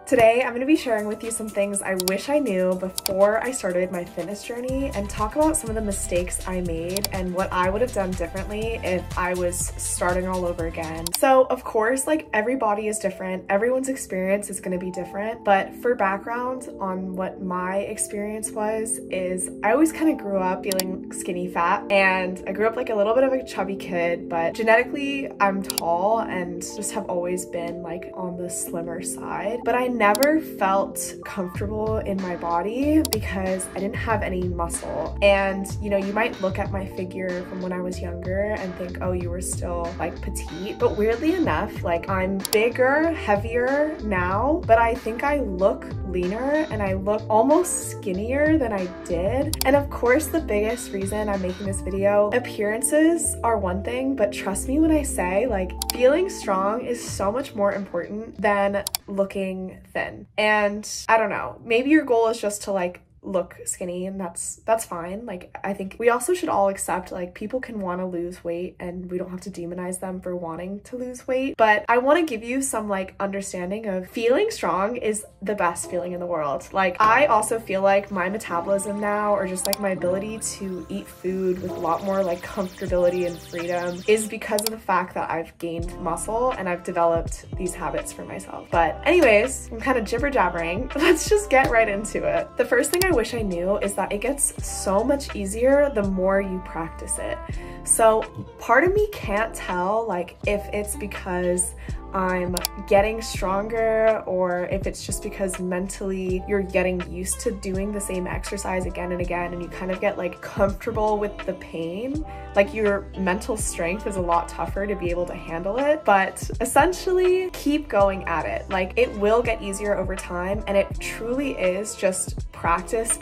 Today, I'm going to be sharing with you some things I wish I knew before I started my fitness journey and talk about some of the mistakes I made and what I would have done differently if I was starting all over again. So, of course, like every body is different. Everyone's experience is going to be different. But for background on what my experience was, is I always kind of grew up feeling skinny fat, and I grew up like a little bit of a chubby kid, but genetically I'm tall and just have always been like on the slimmer side. But I never felt comfortable in my body because I didn't have any muscle. And you know, you might look at my figure from when I was younger and think, oh, you were still like petite. But weirdly enough, like I'm bigger, heavier now, but I think I look leaner and I look almost skinnier than I did. And of course, the biggest reason I'm making this video, appearances are one thing, but trust me when I say like feeling strong is so much more important than looking thin. And I don't know, maybe your goal is just to like look skinny, and that's fine. Like I think we also should all accept like people can want to lose weight and we don't have to demonize them for wanting to lose weight. But I want to give you some like understanding of feeling strong is the best feeling in the world. Like I also feel like my metabolism now, or just like my ability to eat food with a lot more like comfortability and freedom, is because of the fact that I've gained muscle and I've developed these habits for myself. But anyways, I'm kind of jibber jabbering. Let's just get right into it. The first thing I wish I knew is that it gets so much easier the more you practice it. So part of me can't tell like if it's because I'm getting stronger or if it's just because mentally you're getting used to doing the same exercise again and again, and you kind of get like comfortable with the pain. Like your mental strength is a lot tougher to be able to handle it, but essentially keep going at it. Like it will get easier over time, and it truly is just practice,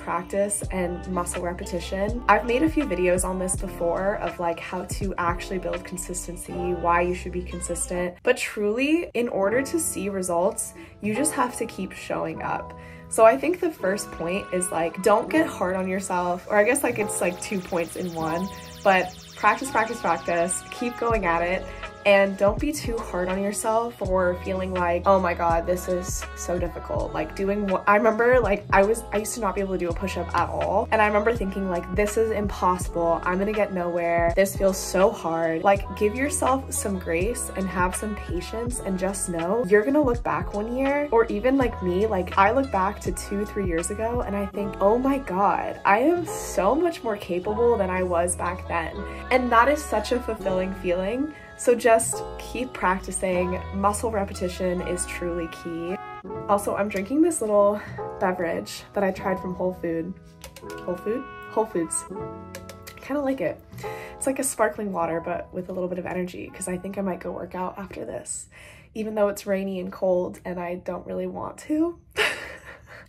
and muscle repetition. I've made a few videos on this before of like how to actually build consistency, why you should be consistent, but truly in order to see results, you just have to keep showing up. So I think the first point is like, don't get hard on yourself, or I guess like it's like 2 points in one, but practice, keep going at it. And don't be too hard on yourself for feeling like, oh my God, this is so difficult. Like doing what I remember, like I used to not be able to do a push-up at all. And I remember thinking like, this is impossible. I'm gonna get nowhere. This feels so hard. Like give yourself some grace and have some patience, and just know you're gonna look back one year, or even like me, like I look back to 2-3 years ago and I think, oh my God, I am so much more capable than I was back then. And that is such a fulfilling feeling. So just keep practicing. Muscle repetition is truly key. Also, I'm drinking this little beverage that I tried from Whole Foods. I kind of like it. It's like a sparkling water, but with a little bit of energy, because I think I might go work out after this, even though it's rainy and cold and I don't really want to.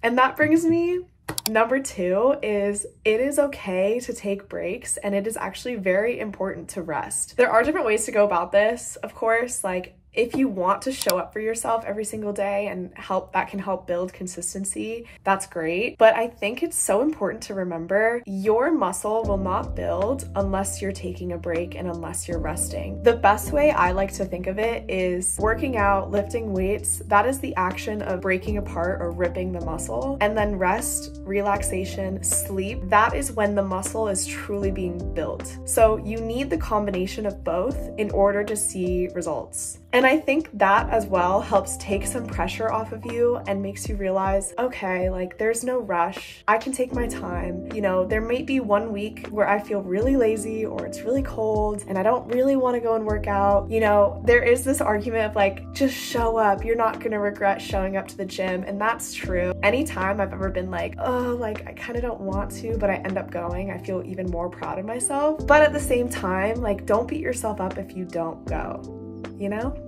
And that brings me Number 2 is it is okay to take breaks, and it is actually very important to rest. There are different ways to go about this, of course. Like if you want to show up for yourself every single day and that can help build consistency, that's great. But I think it's so important to remember your muscle will not build unless you're taking a break and unless you're resting. The best way I like to think of it is working out, lifting weights. That is the action of breaking apart or ripping the muscle. And then rest, relaxation, sleep, that is when the muscle is truly being built. So you need the combination of both in order to see results. And I think that as well helps take some pressure off of you and makes you realize, okay, like there's no rush. I can take my time. You know, there might be one week where I feel really lazy or it's really cold and I don't really want to go and work out. You know, there is this argument of like, just show up. You're not going to regret showing up to the gym. And that's true. Anytime I've ever been like, oh, like I kind of don't want to, but I end up going, I feel even more proud of myself. But at the same time, like don't beat yourself up if you don't go, you know?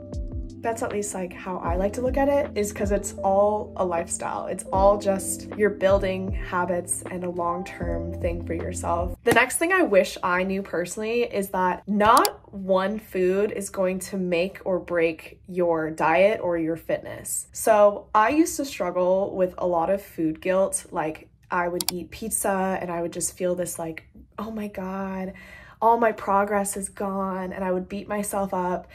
That's at least like how I like to look at it, is because it's all a lifestyle. It's all just you're building habits and a long-term thing for yourself. The next thing I wish I knew personally is that not one food is going to make or break your diet or your fitness. So I used to struggle with a lot of food guilt. Like I would eat pizza and I would just feel this like, oh my God, all my progress is gone, and I would beat myself up.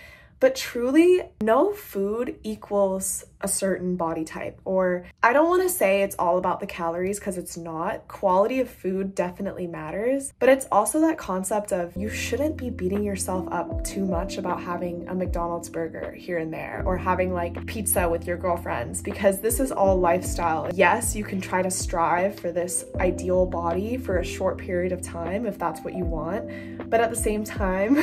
But truly, no food equals a certain body type. Or I don't want to say it's all about the calories, because it's not. Quality of food definitely matters, but it's also that concept of you shouldn't be beating yourself up too much about having a McDonald's burger here and there, or having like pizza with your girlfriends, because this is all lifestyle. Yes, you can try to strive for this ideal body for a short period of time if that's what you want, but at the same time,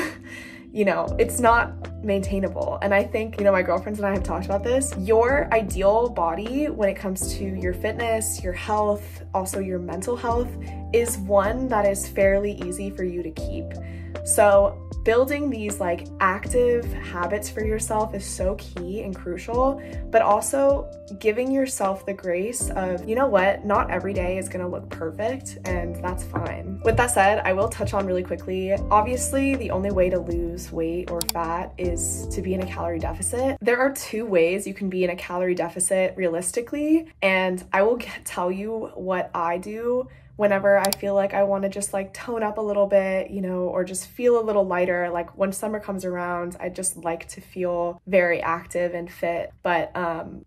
you know, it's not maintainable. And I think, you know, my girlfriends and I have talked about this. Your ideal body when it comes to your fitness, your health, also your mental health, is one that is fairly easy for you to keep. So building these like active habits for yourself is so key and crucial, but also giving yourself the grace of, you know what, not every day is gonna look perfect, and that's fine. With that said, I will touch on really quickly, obviously the only way to lose weight or fat is to be in a calorie deficit. There are two ways you can be in a calorie deficit realistically, and I will tell you what I do whenever I feel like I want to just like tone up a little bit, you know, or just feel a little lighter. Like when summer comes around, I just like to feel very active and fit. But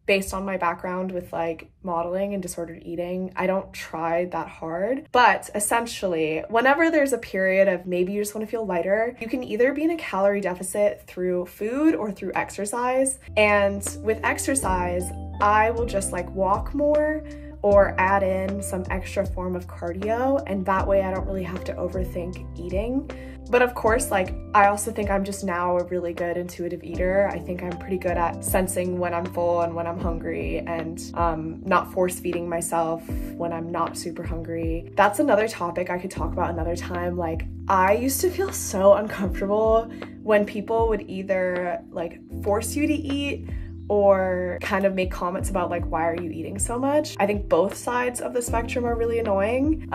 based on my background with like modeling and disordered eating, I don't try that hard. But essentially, whenever there's a period of maybe you just want to feel lighter, you can either be in a calorie deficit through food or through exercise. And with exercise, I will just like walk more or add in some extra form of cardio, and that way I don't really have to overthink eating. But of course, like, I also think I'm just now a really good intuitive eater. I think I'm pretty good at sensing when I'm full and when I'm hungry, and not force feeding myself when I'm not super hungry. That's another topic I could talk about another time. Like, I used to feel so uncomfortable when people would either like force you to eat or kind of make comments about like, why are you eating so much? I think both sides of the spectrum are really annoying.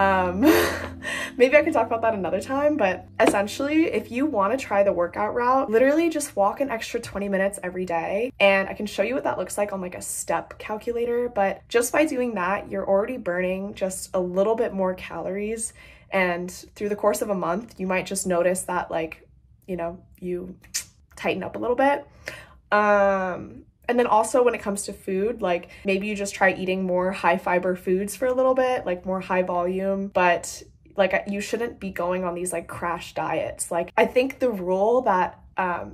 Maybe I can talk about that another time, but essentially, if you want to try the workout route, literally just walk an extra 20 minutes every day. And I can show you what that looks like on like a step calculator, but just by doing that, you're already burning just a little bit more calories. And through the course of a month, you might just notice that, like, you know, you tighten up a little bit. And then also when it comes to food, like maybe you just try eating more high fiber foods for a little bit, like more high volume, but like you shouldn't be going on these like crash diets. Like, I think the rule that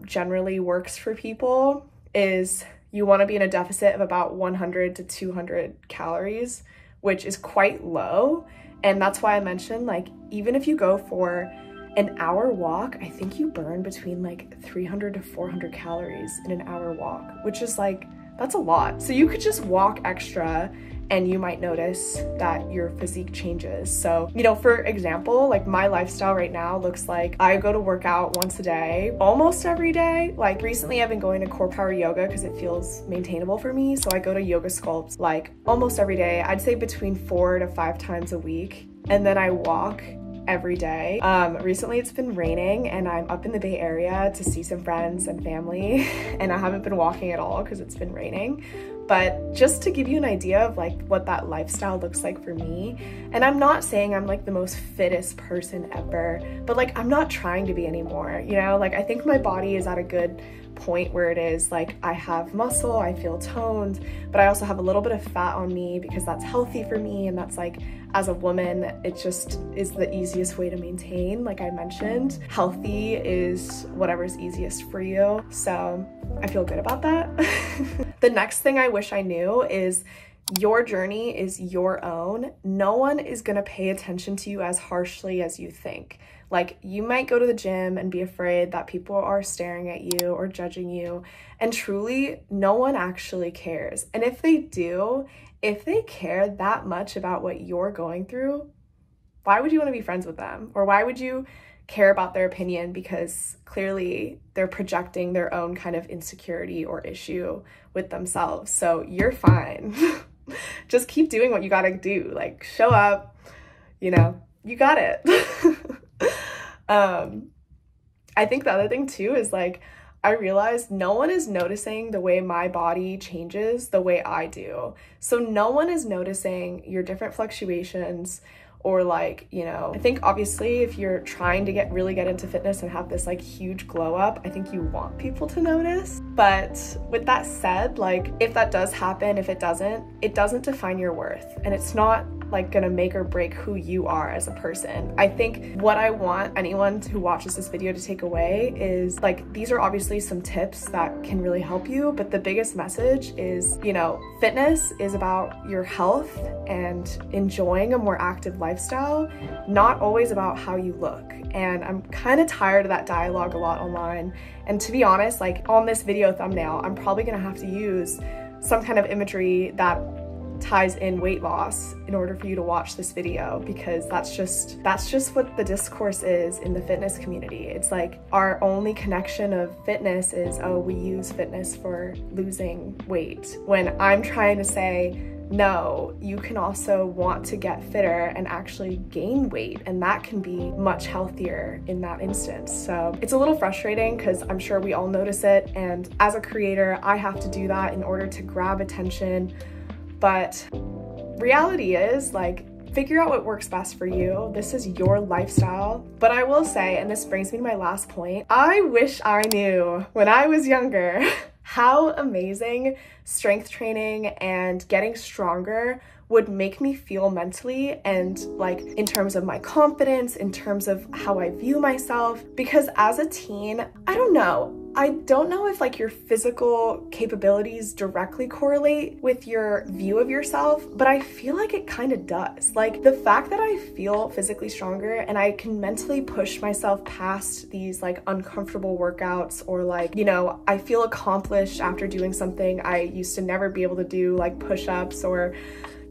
generally works for people is you want to be in a deficit of about 100 to 200 calories, which is quite low. And that's why I mentioned, like, even if you go for an hour walk, I think you burn between like 300 to 400 calories in an hour walk, which is like, that's a lot. So you could just walk extra and you might notice that your physique changes. So, you know, for example, like my lifestyle right now looks like I go to work out once a day, almost every day. Like recently I've been going to core power yoga because it feels maintainable for me. So I go to yoga sculpts like almost every day. I'd say between 4 to 5 times a week. And then I walk every day. Recently it's been raining and I'm up in the Bay Area to see some friends and family, and I haven't been walking at all because it's been raining. But just to give you an idea of like what that lifestyle looks like for me, and I'm not saying I'm like the most fittest person ever, but like I'm not trying to be anymore, you know? Like I think my body is at a good point where it is like I have muscle, I feel toned, but I also have a little bit of fat on me because that's healthy for me, and that's like, as a woman, it just is the easiest way to maintain. Like I mentioned, healthy is whatever's easiest for you. So I feel good about that. The next thing I wish I knew is your journey is your own. No one is gonna pay attention to you as harshly as you think. Like you might go to the gym and be afraid that people are staring at you or judging you, and truly no one actually cares. And if they do, if they care that much about what you're going through, why would you want to be friends with them? Or why would you care about their opinion? Because clearly they're projecting their own kind of insecurity or issue with themselves. So you're fine. Just keep doing what you gotta do. Like show up, you know, you got it. I think the other thing too is like, I realized no one is noticing the way my body changes the way I do. So no one is noticing your different fluctuations or like, you know, I think obviously if you're trying to really get into fitness and have this like huge glow up, I think you want people to notice. But with that said, like if that does happen, if it doesn't define your worth, and it's not like gonna make or break who you are as a person. I think what I want anyone who watches this video to take away is like, these are obviously some tips that can really help you, but the biggest message is, you know, fitness is about your health and enjoying a more active lifestyle, not always about how you look. And I'm kind of tired of that dialogue a lot online. And to be honest, like on this video thumbnail, I'm probably gonna have to use some kind of imagery that ties in weight loss in order for you to watch this video, because that's just what the discourse is in the fitness community. It's like our only connection of fitness is, oh, we use fitness for losing weight, when I'm trying to say, no, you can also want to get fitter and actually gain weight, and that can be much healthier in that instance. So it's a little frustrating because I'm sure we all notice it, and as a creator, I have to do that in order to grab attention. But reality is, like, figure out what works best for you. This is your lifestyle. But I will say, and this brings me to my last point, I wish I knew when I was younger how amazing strength training and getting stronger would make me feel mentally, and like in terms of my confidence, in terms of how I view myself. Because as a teen, I don't know if like your physical capabilities directly correlate with your view of yourself, but I feel like it kind of does. Like the fact that I feel physically stronger and I can mentally push myself past these like uncomfortable workouts, or like, you know, I feel accomplished after doing something I used to never be able to do, like push-ups, or,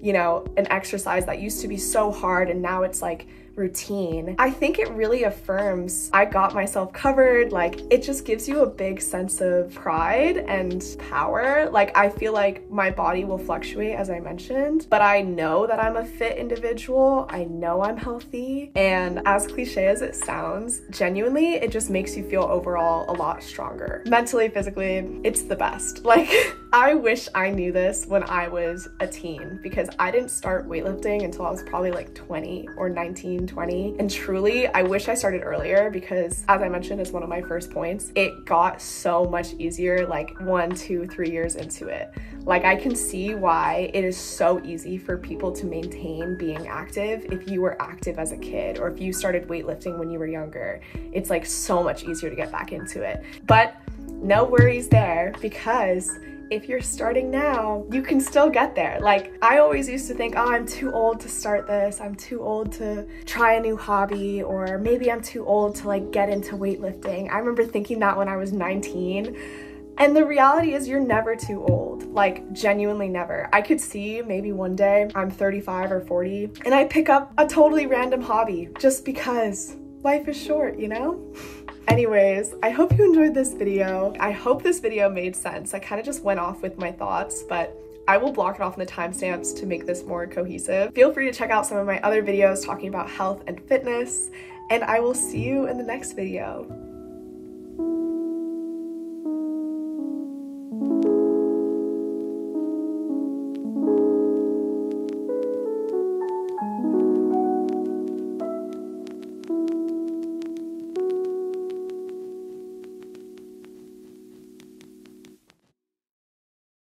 you know, an exercise that used to be so hard and now it's like routine. I think it really affirms I got myself covered. Like it just gives you a big sense of pride and power. Like I feel like my body will fluctuate, as I mentioned, but I know that I'm a fit individual. I know I'm healthy, and as cliche as it sounds, genuinely it just makes you feel overall a lot stronger. Mentally, physically, it's the best. Like I wish I knew this when I was a teen, because I didn't start weightlifting until I was probably like 20 or 19, 20. And truly, I wish I started earlier, because as I mentioned as one of my first points, it got so much easier like 1, 2, 3 years into it. Like I can see why it is so easy for people to maintain being active if you were active as a kid, or if you started weightlifting when you were younger. It's like so much easier to get back into it. But no worries there, because if you're starting now, you can still get there. Like I always used to think, oh, I'm too old to start this. I'm too old to try a new hobby, or maybe I'm too old to like get into weightlifting. I remember thinking that when I was 19. And the reality is you're never too old, like genuinely never. I could see maybe one day I'm 35 or 40 and I pick up a totally random hobby just because life is short, you know? Anyways, I hope you enjoyed this video. I hope this video made sense. I kind of just went off with my thoughts, but I will block it off in the timestamps to make this more cohesive. Feel free to check out some of my other videos talking about health and fitness, and I will see you in the next video.